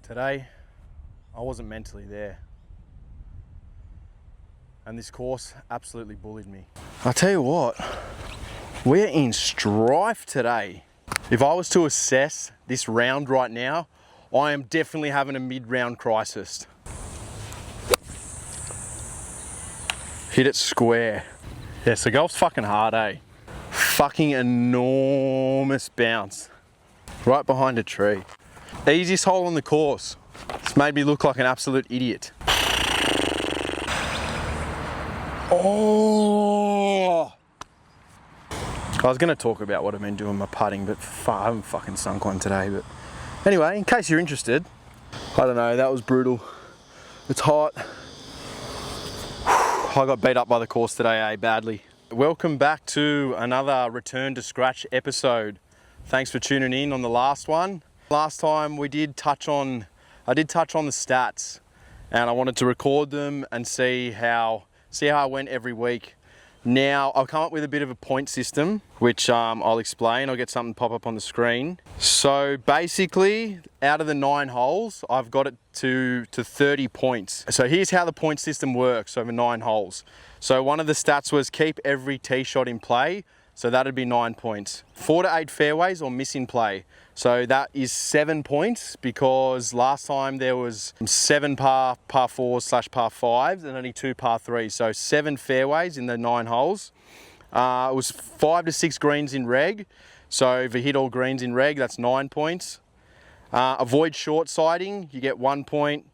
Today, I wasn't mentally there. And this course absolutely bullied me. I'll tell you what, we're in strife today. If I was to assess this round right now, I am definitely having a mid-round crisis. Hit it square. Yeah, so golf's fucking hard, eh? Fucking enormous bounce. Right behind a tree. Easiest hole on the course. It's made me look like an absolute idiot. Oh! I was going to talk about what I've been doing my putting, but I haven't fucking sunk one today. But anyway, in case you're interested, I don't know, that was brutal. It's hot. I got beat up by the course today, badly. Welcome back to another Return to Scratch episode. Thanks for tuning in on the last one. Last time I did touch on the stats, and I wanted to record them and see how I went every week. Now I've come up with a bit of a point system, which I'll explain. I'll get something pop up on the screen. So basically, out of the 9 holes, I've got it to 30 points. So here's how the point system works over 9 holes. So one of the stats was keep every tee shot in play. So that'd be 9 points. 4 to 8 fairways or miss in play. So that is 7 points, because last time there was 7 par 4s / par 5s and only 2 par 3s. So 7 fairways in the 9 holes. It was 5 to 6 greens in reg. So if you hit all greens in reg, that's 9 points. Avoid short siding, you get 1 point.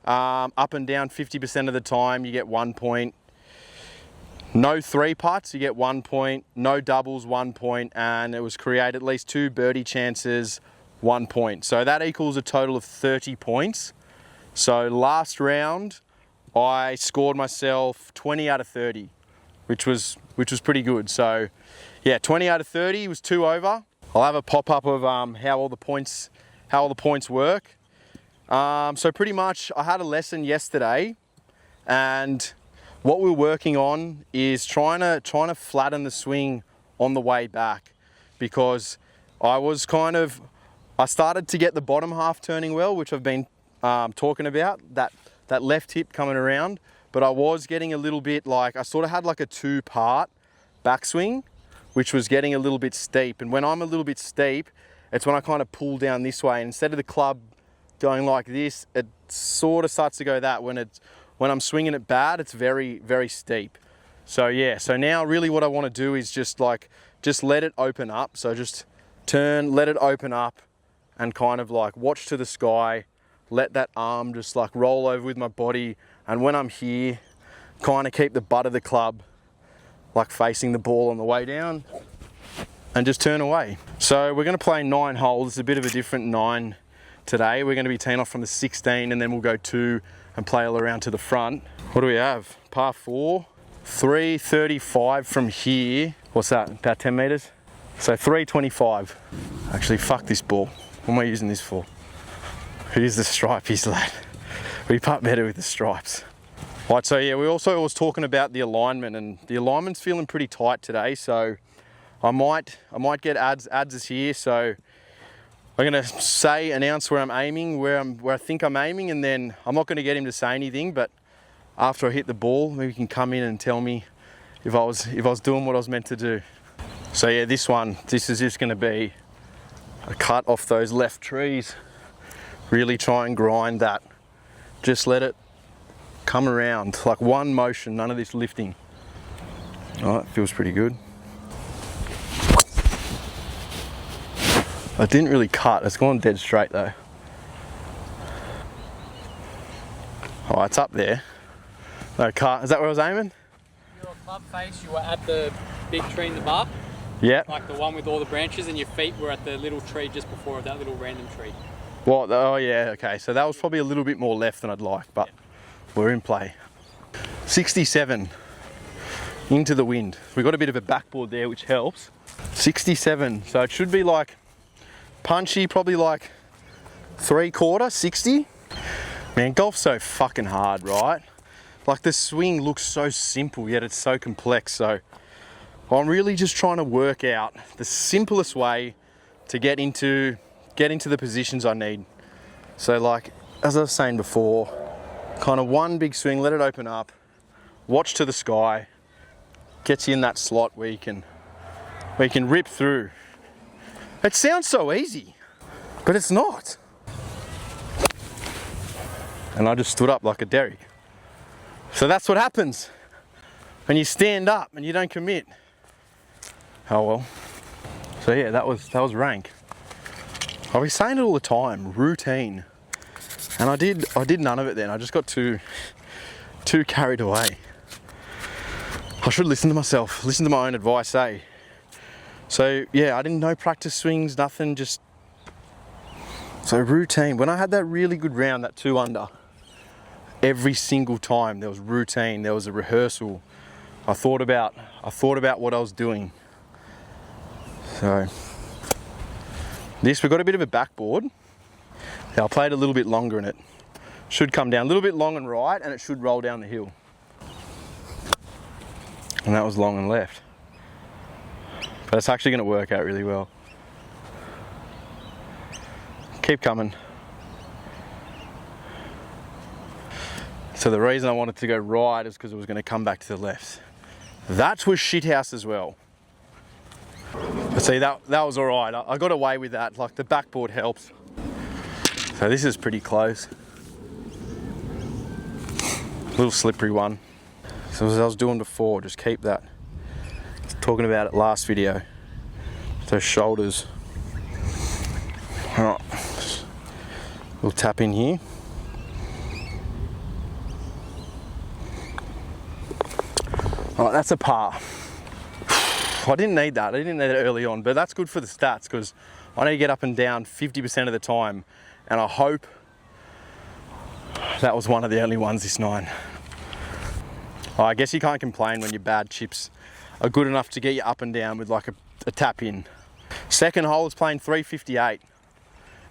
Up and down 50% of the time, you get 1 point. No 3 putts, you get 1 point. No doubles, 1 point. And it was create at least 2 birdie chances, 1 point. So that equals a total of 30 points. So last round, I scored myself 20 out of 30, which was pretty good. So yeah, 20 out of 30 was 2 over. I'll have a pop-up of how all the points work. So pretty much, I had a lesson yesterday, and what we're working on is trying to flatten the swing on the way back, because I started to get the bottom half turning well, which I've been talking about, that left hip coming around, but I was getting a little bit like, I sort of had like a 2-part backswing, which was getting a little bit steep. And when I'm a little bit steep, it's when I kind of pull down this way. And instead of the club going like this, it sort of starts to go that. When I'm swinging it bad, it's very, very steep. So yeah, so now really what I want to do is just let it open up. So just turn, let it open up, and kind of like watch to the sky, let that arm just like roll over with my body. And when I'm here, kind of keep the butt of the club like facing the ball on the way down, and just turn away. So we're going to play 9 holes. It's a bit of a different 9 today. We're going to be teeing off from the 16, and then we'll go 2 and play all around to the front. What do we have? Par 4, 335 from here. What's that, about 10 meters? So 325. Actually, fuck this ball. What am I using this for? Here's the stripies, lad. We putt better with the stripes. Right, so yeah, we also was talking about the alignment, and the alignment's feeling pretty tight today, so I might get ads is here, so I'm going to announce where I'm aiming, where I think I'm aiming, and then I'm not going to get him to say anything, but after I hit the ball, maybe he can come in and tell me if I was doing what I was meant to do. So yeah, this is just going to be a cut off those left trees. Really try and grind that. Just let it come around, like one motion, none of this lifting. Oh, that feels pretty good. I didn't really cut, it's gone dead straight though. Oh, it's up there. No cut, is that where I was aiming? Your club face, you were at the big tree in the bar? Yeah. Like the one with all the branches, and your feet were at the little tree just before that little random tree. What? Oh yeah, okay, so that was probably a little bit more left than I'd like, but yeah, we're in play. 67, into the wind. We've got a bit of a backboard there, which helps. 67, so it should be like punchy, probably like 3/4, 60. Man, golf's so fucking hard, right? Like the swing looks so simple, yet it's so complex. So I'm really just trying to work out the simplest way to get into the positions I need. So like as I was saying before, kind of one big swing, let it open up, watch to the sky, gets you in that slot where you can rip through. It sounds so easy, but it's not. And I just stood up like a derrick. So that's what happens when you stand up and you don't commit. Oh well. So yeah, that was rank. I'll be saying it all the time, routine. And I did none of it then. I just got too carried away. I should listen to myself, listen to my own advice, eh? So yeah, I didn't know practice swings, nothing, just so routine. When I had that really good round, that 2 under, every single time there was routine, there was a rehearsal. I thought about what I was doing. So this, we've got a bit of a backboard. Yeah, I played a little bit longer and it should come down a little bit long and right, and it should roll down the hill. And that was long and left. But it's actually going to work out really well. Keep coming. So the reason I wanted to go right is because it was going to come back to the left. That was shithouse as well. But see, that was all right. I got away with that. Like, the backboard helps. So this is pretty close. Little slippery one. So as I was doing before, just keep that. I was talking about it last video. Those shoulders. All right. We'll tap in here. All right, that's a par. I didn't need that. I didn't need it early on, but that's good for the stats because I need to get up and down 50% of the time, and I hope that was one of the only ones this 9. I guess you can't complain when your bad chips are good enough to get you up and down with like a tap in. Second hole is playing 358.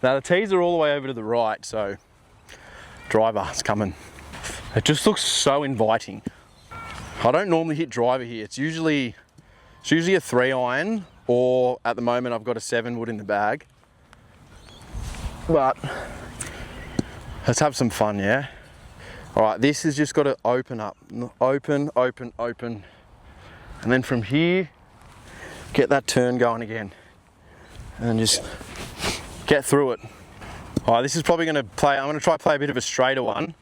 Now the tees are all the way over to the right, so driver's coming. It just looks so inviting. I don't normally hit driver here. It's usually a 3 iron, or at the moment I've got a 7 wood in the bag. But let's have some fun, yeah? All right, this has just got to open up. Open, open, open. And then from here, get that turn going again. And just get through it. All right, this is probably gonna play, I'm gonna try to play a bit of a straighter one.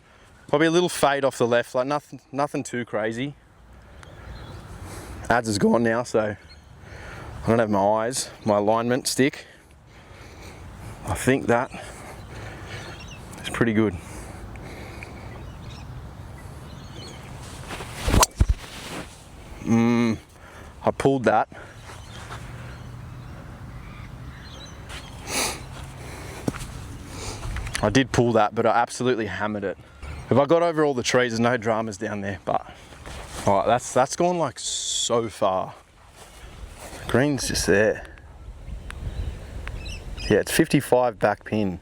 Probably a little fade off the left, like nothing too crazy. Ads is gone now, so I don't have my eyes, my alignment stick. I think that is pretty good. I pulled that. I did pull that, but I absolutely hammered it. If I got over all the trees, there's no dramas down there, but all right, that's gone like so far. Green's just there. Yeah, it's 55 back pin.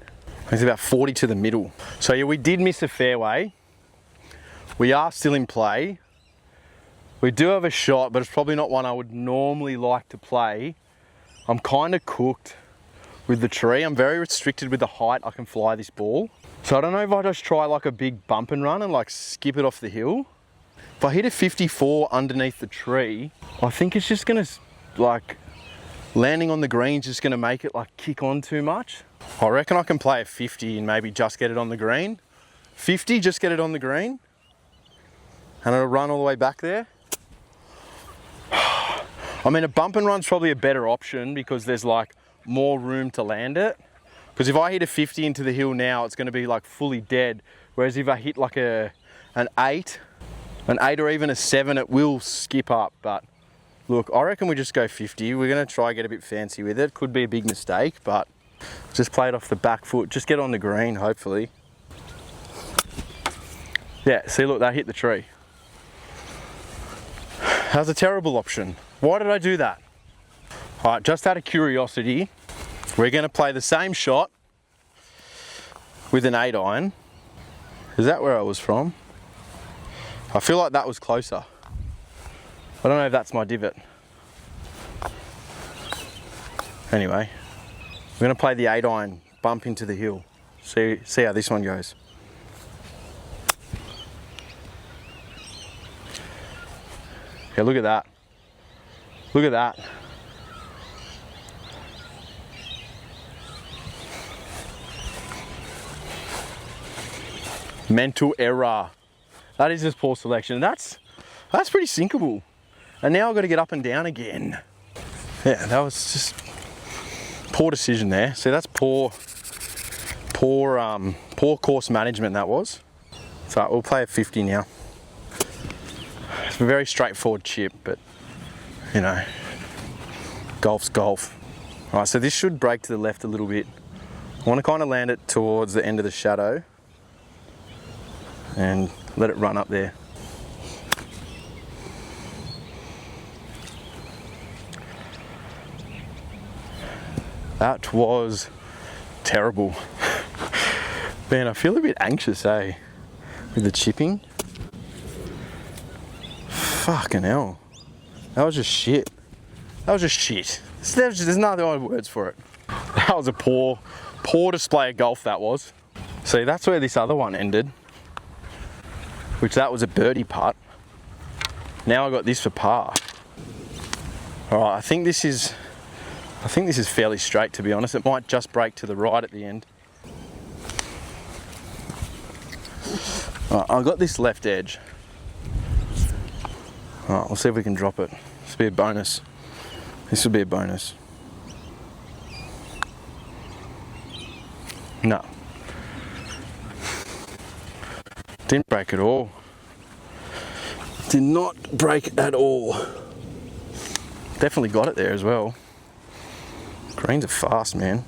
It's about 40 to the middle. So yeah, we did miss a fairway. We are still in play. We do have a shot, but it's probably not one I would normally like to play. I'm kind of cooked with the tree. I'm very restricted with the height I can fly this ball. So I don't know if I just try like a big bump and run and like skip it off the hill. If I hit a 54 underneath the tree, I think it's just gonna, like, landing on the green's just gonna make it like kick on too much. I reckon I can play a 50 and maybe just get it on the green. 50, just get it on the green. And it'll run all the way back there. I mean, a bump and run's probably a better option because there's like more room to land it. Because if I hit a 50 into the hill now, it's going to be like fully dead. Whereas if I hit like an 8 or even a 7, it will skip up. But look, I reckon we just go 50. We're going to try and get a bit fancy with it. Could be a big mistake, but just play it off the back foot. Just get on the green, hopefully. Yeah, see, look, that hit the tree. That's a terrible option. Why did I do that? All right, just out of curiosity, we're going to play the same shot with an 8 iron. Is that where I was from? I feel like that was closer. I don't know if that's my divot. Anyway, we're going to play the 8 iron, bump into the hill. See how this one goes. Yeah, look at that. Look at that. Mental error. That is just poor selection. That's pretty sinkable. And now I've got to get up and down again. Yeah, that was just poor decision there. See, that's poor course management that was. So we'll play a 50 now. It's a very straightforward chip, but you know, golf's golf. All right, so this should break to the left a little bit. I want to kind of land it towards the end of the shadow and let it run up there. That was terrible. Man, I feel a bit anxious, with the chipping. Fucking hell. That was just shit. That was just shit. There's no other words for it. That was a poor display of golf, that was. See, that's where this other one ended. Which that was a birdie putt. Now I got this for par. Alright, I think this is fairly straight, to be honest. It might just break to the right at the end. Alright, I've got this left edge. Alright, we'll see if we can drop it. This will be a bonus. This will be a bonus. No. Didn't break at all. Did not break at all. Definitely got it there as well. Greens are fast, man.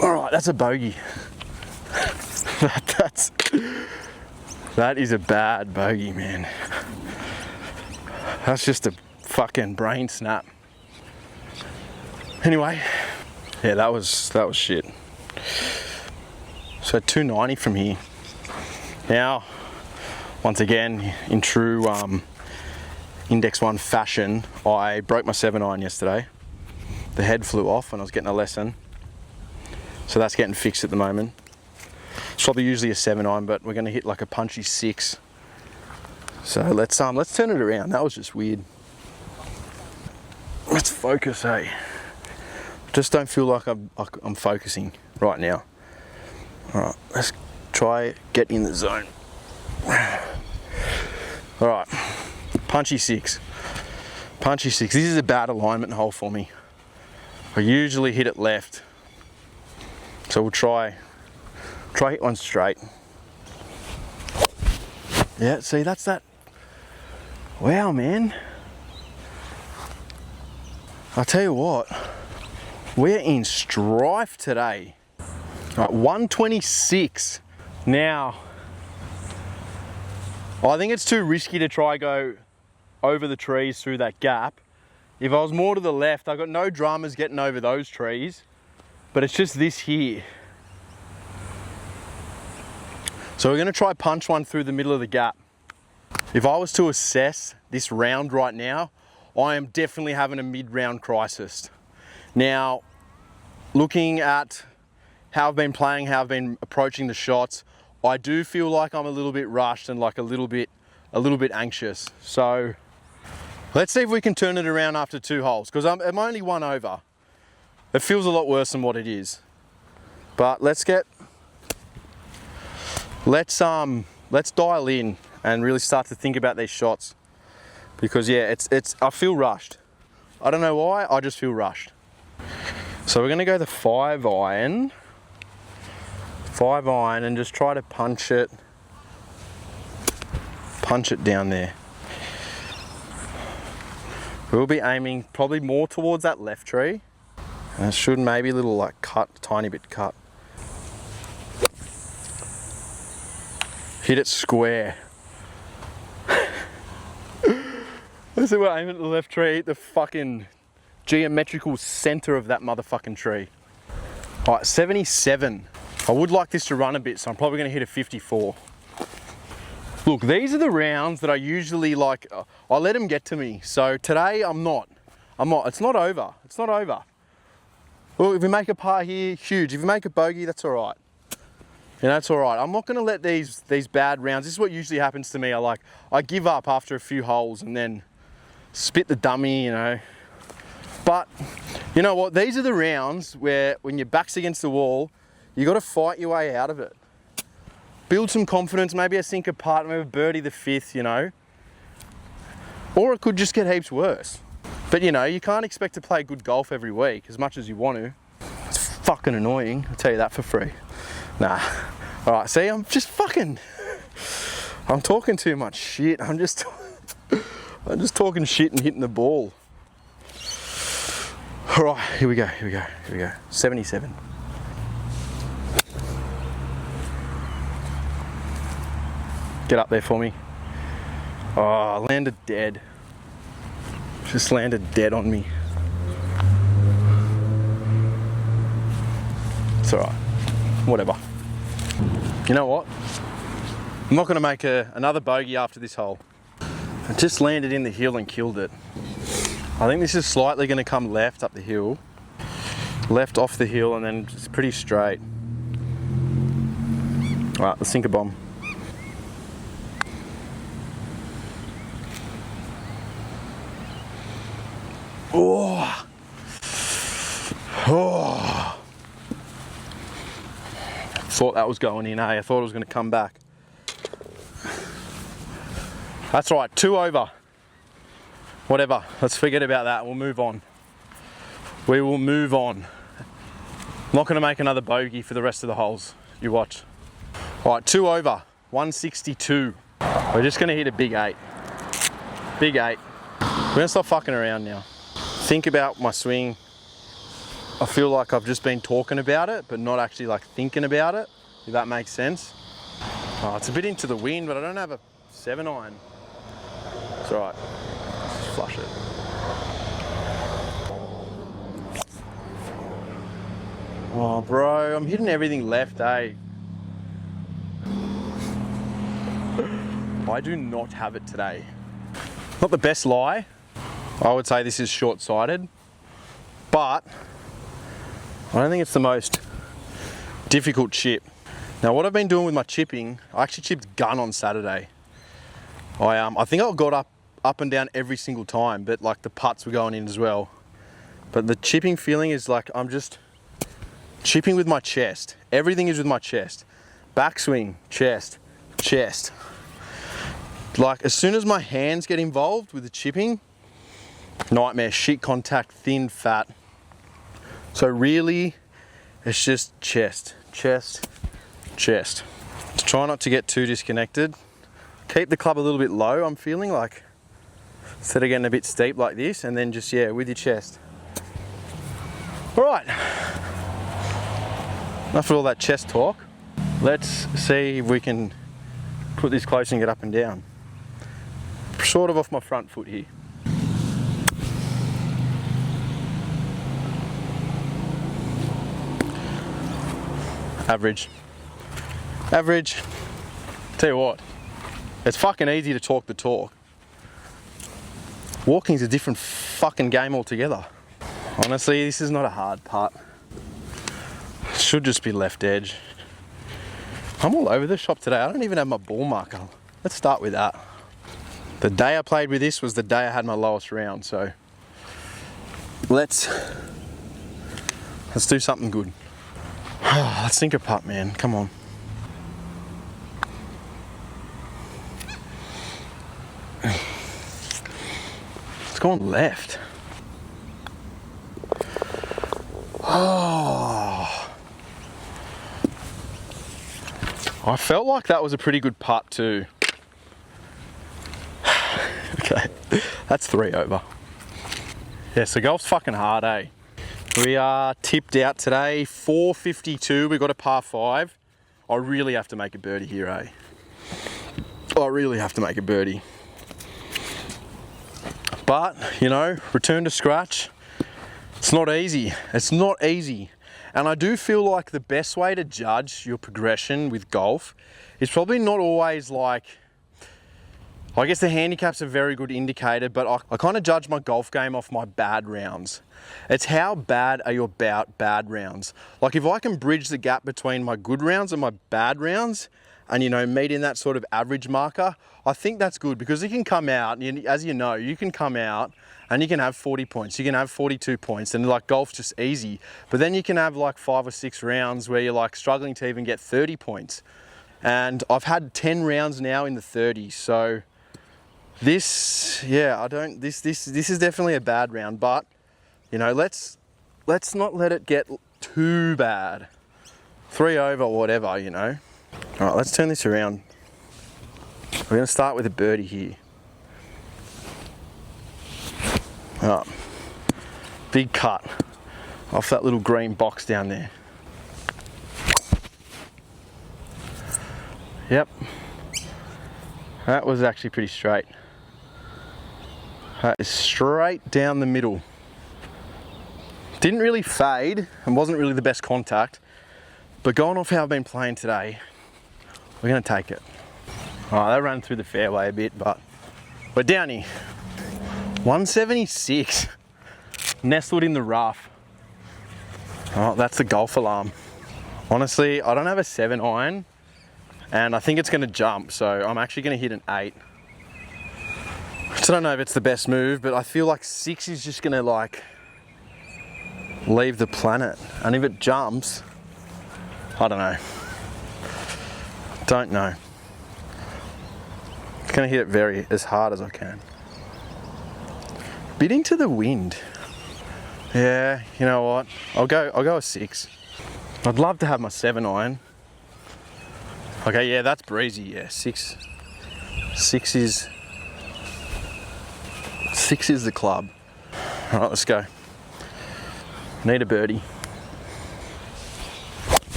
Alright, that's a bogey. That is a bad bogey, man. That's just a fucking brain snap. Anyway, yeah, that was shit. So 290 from here. Now, once again, in true Index 1 fashion, I broke my 7-iron yesterday. The head flew off when I was getting a lesson. So that's getting fixed at the moment. It's probably usually a 7-iron, but we're going to hit like a punchy 6. So let's turn it around. That was just weird. Let's focus, Just don't feel like I'm focusing right now. Alright, let's try get in the zone. Alright, punchy 6. Punchy 6. This is a bad alignment hole for me. I usually hit it left. So we'll try hit one straight. Yeah, see, that's that. Wow, man. I'll tell you what, we're in strife today. All right, 126. Now, I think it's too risky to try go over the trees through that gap. If I was more to the left, I've got no dramas getting over those trees, but it's just this here. So we're gonna try punch one through the middle of the gap. If I was to assess this round right now, I am definitely having a mid-round crisis. Now, looking at how I've been playing, how I've been approaching the shots, I do feel like I'm a little bit rushed and like a little bit anxious. So let's see if we can turn it around after 2 holes, because I'm only 1 over. It feels a lot worse than what it is. But let's dial in and really start to think about these shots, because yeah, I feel rushed. I don't know why, I just feel rushed. So we're gonna go the 5-iron and just try to punch it down there. We'll be aiming probably more towards that left tree. And it should maybe a little like cut, tiny bit cut. Hit it square. Let's see, we're aiming at the left tree, the fucking geometrical center of that motherfucking tree. All right, 77. I would like this to run a bit, so I'm probably gonna hit a 54. Look, these are the rounds that I usually like, I let them get to me. So today I'm not. It's not over. Well, if we make a par here, huge. If we make a bogey, that's all right. You know, it's all right. I'm not going to let these bad rounds. This is what usually happens to me. I give up after a few holes and then spit the dummy, you know. But you know what? These are the rounds where when your back's against the wall, you got to fight your way out of it. Build some confidence. Maybe a sinker putt, maybe a birdie the fifth, you know. Or it could just get heaps worse. But you know, you can't expect to play good golf every week as much as you want to. It's fucking annoying, I'll tell you that for free. Nah. All right, see, I'm talking too much shit. I'm just talking shit and hitting the ball. All right, here we go. 77. Get up there for me. Oh, I landed dead. Just landed dead on me. It's all right. Whatever. You know what? I'm not going to make another bogey after this hole. I just landed in the hill and killed it. I think this is slightly going to come left up the hill. Left off the hill and then it's pretty straight. All right, the sinker bomb. Oh. Oh. Thought that was going in, I thought it was going to come back. That's right, 2 over. Whatever, let's forget about that. We'll move on. We will move on. I'm not going to make another bogey for the rest of the holes. You watch. All right, 2 over, 162. We're just going to hit a big 8. Big 8. We're going to stop fucking around now. Think about my swing. I feel like I've just been talking about it, but not actually like thinking about it, if that makes sense. Oh, it's a bit into the wind, but I don't have a 7-iron. It's all right. Just flush it. Oh, bro, I'm hitting everything left, eh? I do not have it today. Not the best lie. I would say this is short-sighted, but I don't think it's the most difficult chip. Now, what I've been doing with my chipping, I actually chipped gun on Saturday. I think I got up and down every single time, but like the putts were going in as well. But the chipping feeling is like I'm just chipping with my chest. Everything is with my chest. Backswing, chest, chest. Like as soon as my hands get involved with the chipping, nightmare, shit contact, thin, fat. So really, it's just chest, chest, chest. To try not to get too disconnected. Keep the club a little bit low, I'm feeling like, instead of getting a bit steep like this, and then just, yeah, with your chest. All right, enough of all that chest talk. Let's see if we can put this close and get up and down. Sort of off my front foot here. Average. Average. Tell you what, it's fucking easy to talk the talk. Walking's a different fucking game altogether. Honestly, this is not a hard putt. Should just be left edge. I'm all over the shop today. I don't even have my ball marker. Let's start with that. The day I played with this was the day I had my lowest round, so let's do something good. Let's sink a putt, man. Come on. It's gone left. Oh. I felt like that was a pretty good putt too. Okay, that's 3 over. Yeah, so golf's fucking hard, eh? We are tipped out today, 452. We got a par 5. I really have to make a birdie here, eh? I really have to make a birdie. But, you know, return to scratch. It's not easy. It's not easy. And I do feel like the best way to judge your progression with golf is probably not always like I guess the handicap's a very good indicator, but I kind of judge my golf game off my bad rounds. It's how bad are your bad rounds. Like if I can bridge the gap between my good rounds and my bad rounds, and you know, meet in that sort of average marker, I think that's good, because you can come out, as you know, you can come out and you can have 40 points, you can have 42 points, and like golf's just easy. But then you can have like 5 or 6 rounds where you're like struggling to even get 30 points. And I've had 10 rounds now in the 30s, so this, yeah, this is definitely a bad round, but you know, let's not let it get too bad. 3 over, whatever, you know. All right, let's turn this around. We're gonna start with a birdie here. Oh, big cut off that little green box down there. Yep, that was actually pretty straight. That is straight down the middle. Didn't really fade and wasn't really the best contact, but going off how I've been playing today, we're gonna take it. All right, that ran through the fairway a bit, but we're down here. 176, nestled in the rough. Oh, that's the golf alarm. Honestly, I don't have a 7 iron, and I think it's gonna jump, so I'm actually gonna hit an 8. I don't know if it's the best move, but I feel like 6 is just gonna like leave the planet, and if it jumps, I don't know. Don't know. I'm gonna hit it very as hard as I can. Bit into the wind. Yeah, you know what? I'll go a 6. I'd love to have my 7 iron. Okay, yeah, that's breezy. Yeah, 6 is the club. All right, let's go. Need a birdie.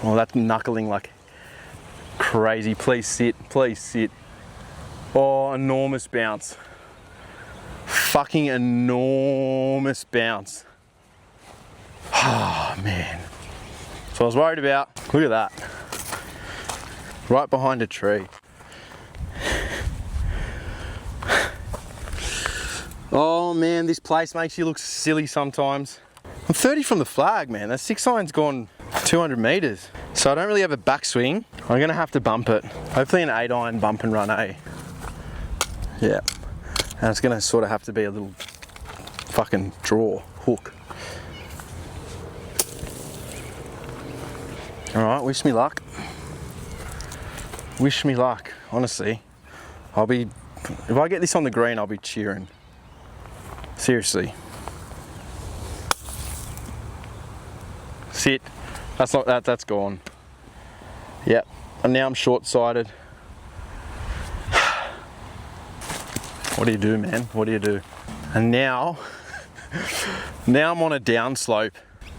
Oh, that's knuckling like crazy. Please sit, please sit. Oh, enormous bounce. Fucking enormous bounce. Oh, man. So I was worried about. Look at that. Right behind a tree. Oh man, this place makes you look silly sometimes. I'm 30 from the flag, man. That 6 iron's gone 200 meters. So I don't really have a backswing. I'm gonna have to bump it. Hopefully an 8 iron bump and run, eh? Yeah. And it's gonna sort of have to be a little fucking draw, hook. All right, wish me luck. Wish me luck, honestly. If I get this on the green, I'll be cheering. Seriously. Sit. That's not that. That's gone. Yep. And now I'm short-sighted. What do you do, man? What do you do? And now I'm on a downslope.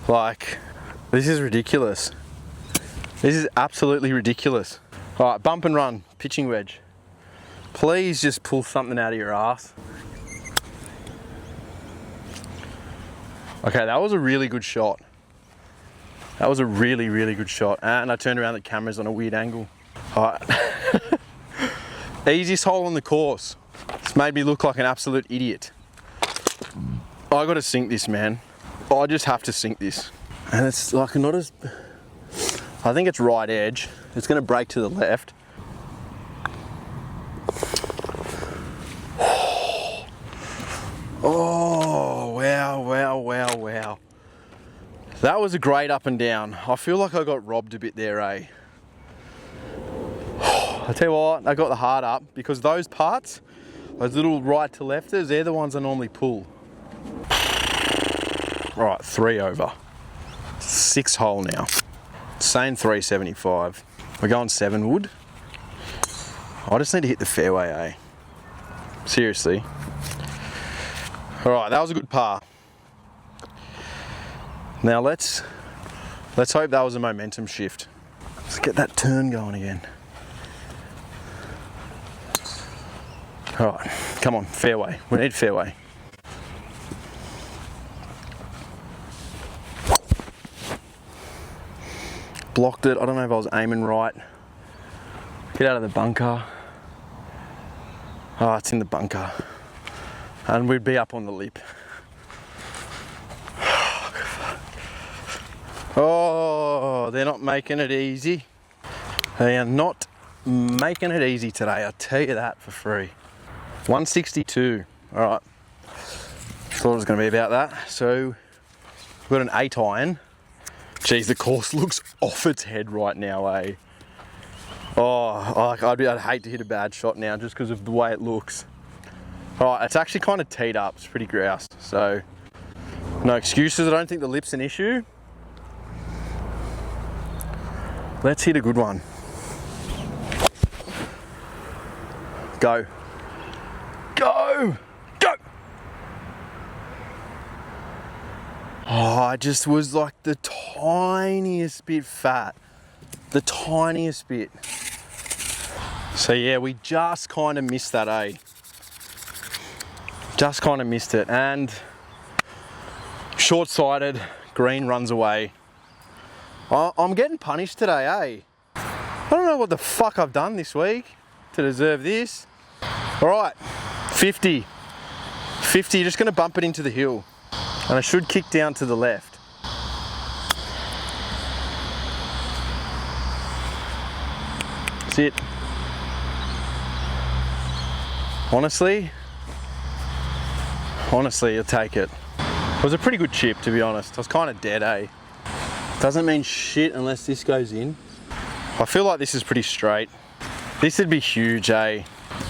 Like, this is ridiculous. This is absolutely ridiculous. All right, bump and run, pitching wedge. Please just pull something out of your ass. Okay, that was a really good shot. That was a really, really good shot. And I turned around, the camera's on a weird angle. All right. Easiest hole on the course. It's made me look like an absolute idiot. I gotta sink this, man. I just have to sink this. And it's like not as, I think it's right edge. It's gonna break to the left. Oh, wow, wow, wow, wow. That was a great up and down. I feel like I got robbed a bit there, eh? I tell you what, I got the heart up because those parts, those little right to lefters, they're the ones I normally pull. All right, 3 over. 6 hole now. Same 375. We're going 7 wood. I just need to hit the fairway, eh? Seriously. All right, that was a good par. Now let's hope that was a momentum shift. Let's get that turn going again. All right, come on, fairway. We need fairway. Blocked it. I don't know if I was aiming right. Get out of the bunker. Oh, it's in the bunker. And we'd be up on the lip. Oh, they're not making it easy. They are not making it easy today, I'll tell you that for free. 162, all right. Thought it was gonna be about that. So, we've got an 8 iron. Geez, the course looks off its head right now, eh? Oh, I'd hate to hit a bad shot now just because of the way it looks. All right, it's actually kind of teed up. It's pretty groused, so no excuses. I don't think the lip's an issue. Let's hit a good one. Go. Go! Go! Oh, I just was like the tiniest bit fat. The tiniest bit. So yeah, we just kind of missed that, eh? Just kind of missed it. And short-sighted, green runs away. I'm getting punished today, eh? I don't know what the fuck I've done this week to deserve this. All right, 50. 50, just gonna bump it into the hill. And I should kick down to the left. That's it. Honestly, you'll take it. It was a pretty good chip, to be honest. I was kind of dead, eh? Doesn't mean shit unless this goes in. I feel like this is pretty straight. This would be huge, eh?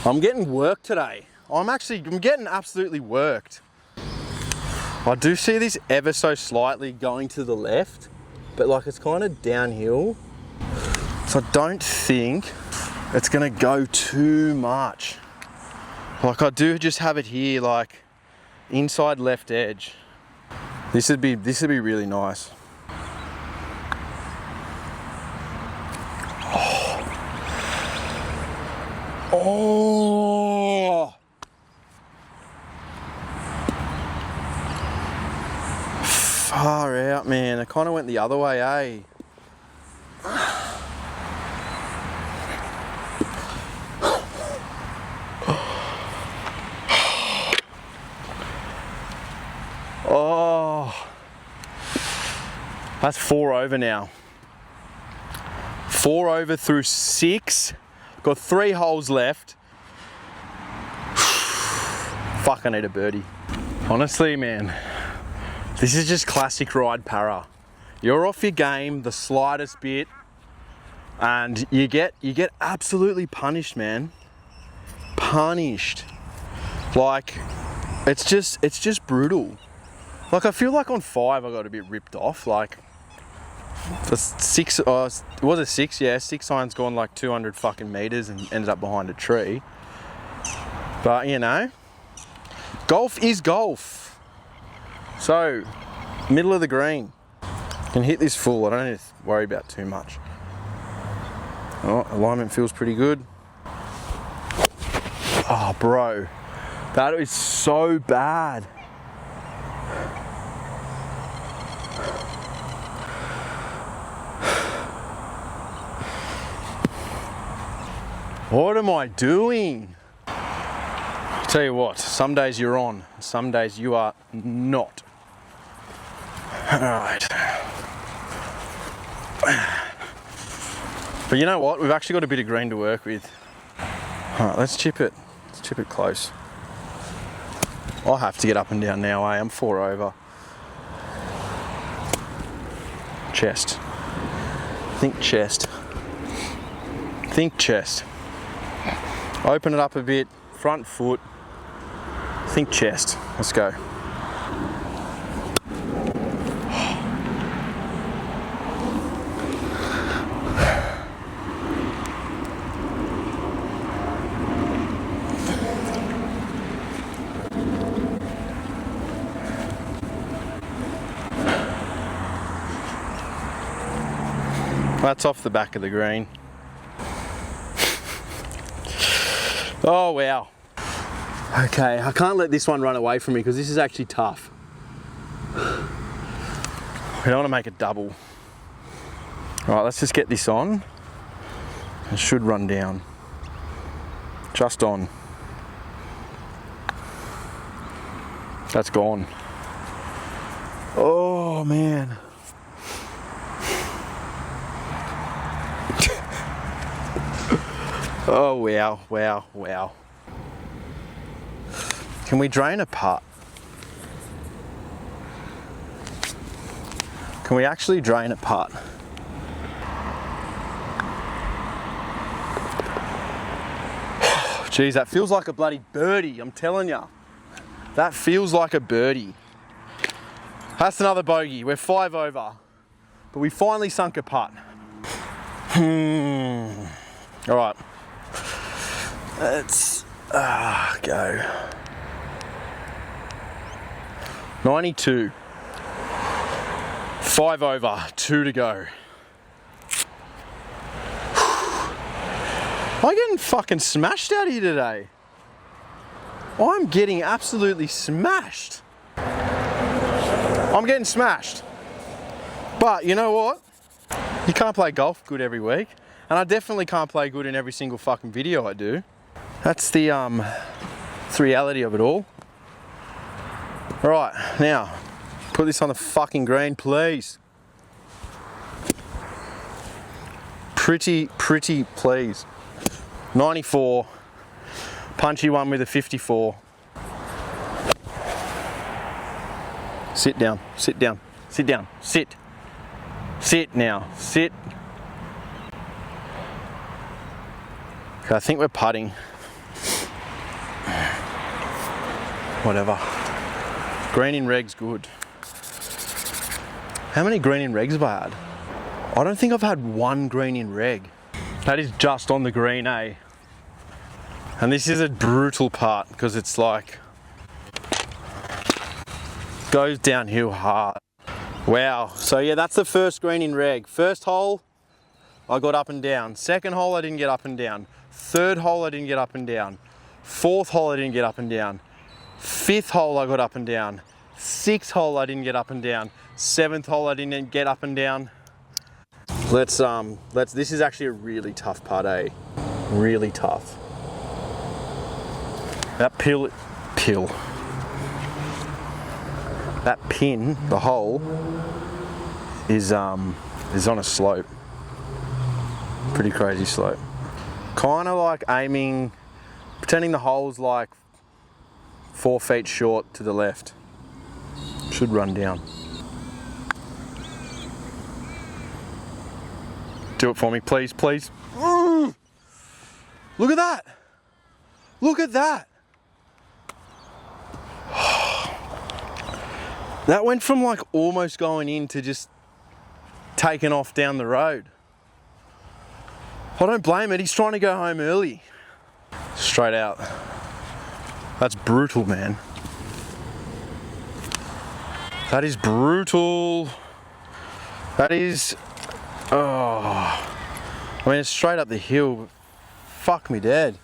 I'm getting worked today. I'm getting absolutely worked. I do see this ever so slightly going to the left, but like it's kind of downhill. So I don't think it's gonna go too much. Like I do just have it here, like inside left edge. This would be really nice. Oh. Far out, man. It kind of went the other way, eh? Oh. That's 4 over now. 4 over through 6. Got 3 holes left. Fuck, I need a birdie. Honestly, man, this is just classic Ryde-Parra. You're off your game the slightest bit, and you get absolutely punished, man. Punished. Like, it's just brutal. Like, I feel like on 5 I got a bit ripped off. Like, the 6, was it 6? Yeah, 6 iron's gone like 200 fucking meters and ended up behind a tree. But you know, golf is golf. So, middle of the green. Can hit this full. I don't need to worry about too much. Oh, alignment feels pretty good. Oh, bro, that is so bad. What am I doing? I'll tell you what, some days you're on, some days you are not. All right. But you know what? We've actually got a bit of green to work with. All right, let's chip it. Let's chip it close. I'll have to get up and down now, eh? I'm 4 over. Chest. Think chest. Think chest. Open it up a bit, front foot, think chest. Let's go. That's off the back of the green. Oh wow. Okay, I can't let this one run away from me because this is actually tough. We don't want to make it double. All right, let's just get this on. It should run down. Just on. That's gone. Oh man. Oh wow, wow, wow. Can we drain a putt? Can we actually drain a putt? Geez, that feels like a bloody birdie, I'm telling ya. That feels like a birdie. That's another bogey. We're 5 over. But we finally sunk a putt. All right. Let's go. 92. 5 over, 2 to go. Am I getting fucking smashed out here today? I'm getting absolutely smashed. I'm getting smashed. But you know what? You can't play golf good every week. And I definitely can't play good in every single fucking video I do. That's the reality of it all. Alright, now, put this on the fucking green, please. Pretty please. 94. Punchy one with a 54. Sit down, sit down, sit down, sit. Sit now, sit. Okay, I think we're putting. Whatever. Green in reg's good. How many green in regs have I had? I don't think I've had one green in reg. That is just on the green, eh? And this is a brutal part because it's like goes downhill hard. Wow. So yeah, that's the first green in reg. First hole, I got up and down. Second hole, I didn't get up and down. Third hole, I didn't get up and down. Fourth hole, I didn't get up and down. Fifth hole, I got up and down. Sixth hole, I didn't get up and down. Seventh hole, I didn't get up and down. Let's this is actually a really tough putt, eh? Really tough. That that pin, the hole, is on a slope. Pretty crazy slope. Kind of like aiming, pretending the hole's like 4 feet short to the left. Should run down. Do it for me, please, please. Look at that. Look at that. That went from like almost going in to just taking off down the road. I don't blame it, he's trying to go home early. Straight out. That's brutal, man. That is brutal. That is, oh. I mean, it's straight up the hill, but fuck me dead.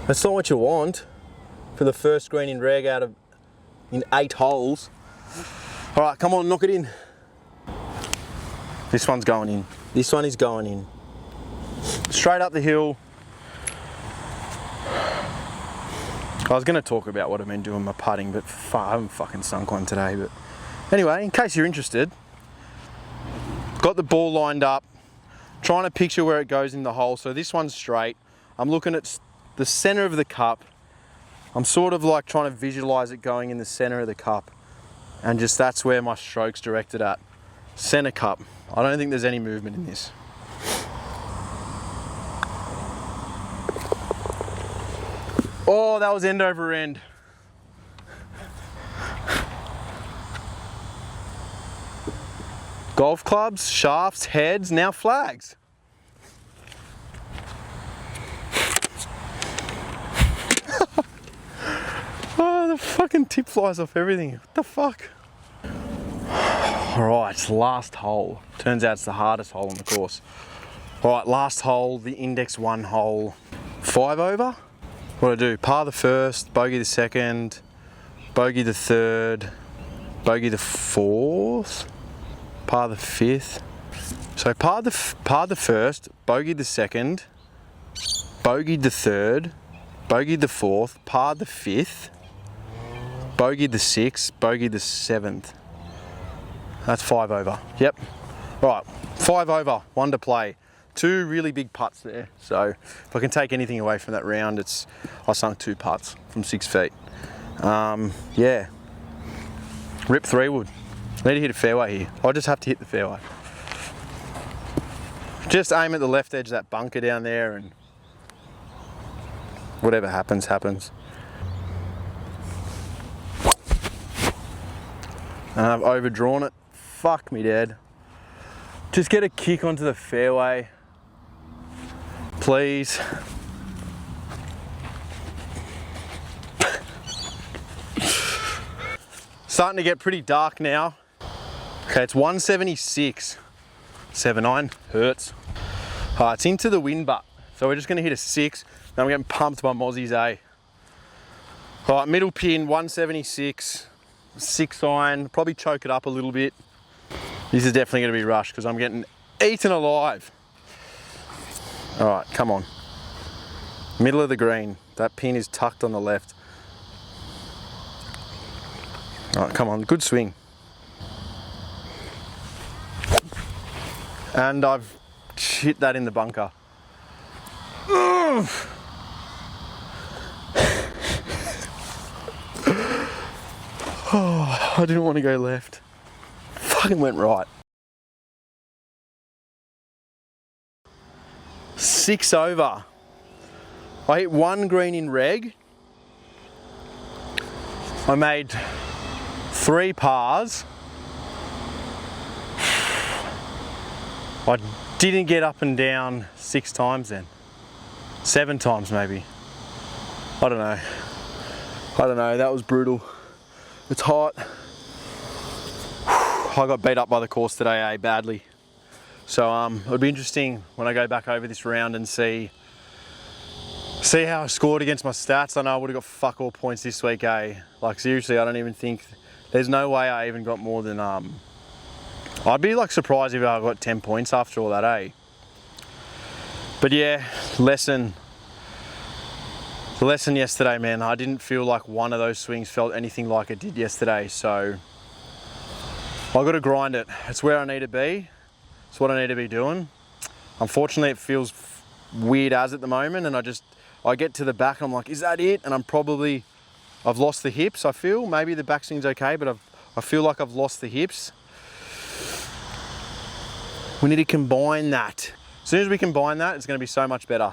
That's not what you want for the first green in reg out of in 8 holes. All right, come on, knock it in. This one's going in. This one is going in. Straight up the hill. I was gonna talk about what I've been doing my putting, but I haven't fucking sunk one today. But anyway, in case you're interested, got the ball lined up, trying to picture where it goes in the hole. So this one's straight. I'm looking at the center of the cup. I'm sort of like trying to visualize it going in the center of the cup, and just that's where my stroke's directed at. Center cup. I don't think there's any movement in this. Oh, that was end over end. Golf clubs, shafts, heads, now flags. Oh, the fucking tip flies off everything. What the fuck? Alright, last hole. Turns out it's the hardest hole on the course. Alright, last hole, the index 1 hole. 5 over? What do I do? Par the first, bogey the second, bogey the third, bogey the fourth, par the fifth. So par the first, bogey the second, bogey the third, bogey the fourth, par the fifth, bogeyed the 6th, bogeyed the 7th. That's 5 over. Yep. Right, 5 over, 1 to play. 2 really big putts there. So if I can take anything away from that round, I sunk 2 putts from 6 feet. Yeah. Rip 3-wood. Need to hit a fairway here. I just have to hit the fairway. Just aim at the left edge of that bunker down there, and whatever happens, happens. And I've overdrawn it. Fuck me, Dad. Just get a kick onto the fairway, please. Starting to get pretty dark now. Okay, it's 176. 7-9 hurts. It's into the wind butt. So we're just gonna hit a 6. Now I'm getting pumped by Mozzie's A. All right, middle pin, 176. 6 iron, probably choke it up a little bit. This is definitely gonna be rushed because I'm getting eaten alive. All right, come on. Middle of the green. That pin is tucked on the left. All right, come on, good swing. And I've hit that in the bunker. Oof. Oh, I didn't want to go left. Fucking went right. 6 over. I hit 1 green in reg. I made 3 pars. I didn't get up and down 6 times then. 7 times maybe. I don't know, that was brutal. It's hot. I got beat up by the course today, badly. So it'll be interesting when I go back over this round and see how I scored against my stats. I know I would have got fuck all points this week, Like seriously, I don't even think, there's no way I even got more than, I'd be like surprised if I got 10 points after all that, But yeah, the lesson yesterday, man, I didn't feel like one of those swings felt anything like it did yesterday, so I got to grind it. It's where I need to be. It's what I need to be doing. Unfortunately, it feels weird as at the moment, and I get to the back and I'm like, is that it? And I've lost the hips, I feel. Maybe the backswing's okay, but I feel like I've lost the hips. We need to combine that. As soon as we combine that, it's going to be so much better.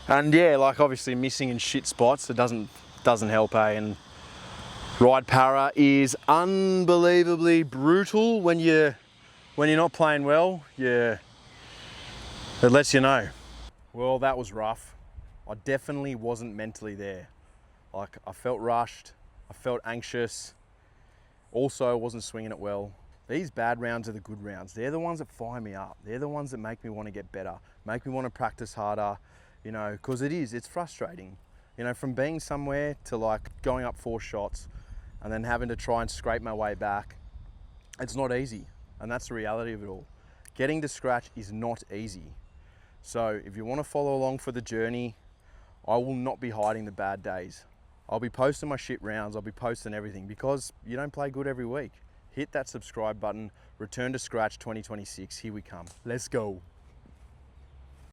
And yeah, like obviously missing in shit spots, it doesn't help, And Ryde-Parra is unbelievably brutal when you're not playing well. Yeah, it lets you know. Well, that was rough. I definitely wasn't mentally there. Like I felt rushed, I felt anxious. Also, I wasn't swinging it well. These bad rounds are the good rounds. They're the ones that fire me up. They're the ones that make me want to get better, make me want to practice harder, because it's frustrating. From being somewhere to like going up 4 shots and then having to try and scrape my way back. It's not easy, and that's the reality of it all. Getting to scratch is not easy. So if you want to follow along for the journey, I will not be hiding the bad days. I'll be posting my shit rounds, I'll be posting everything, because you don't play good every week. Hit that subscribe button. Return to Scratch 2026. Here we come. Let's go.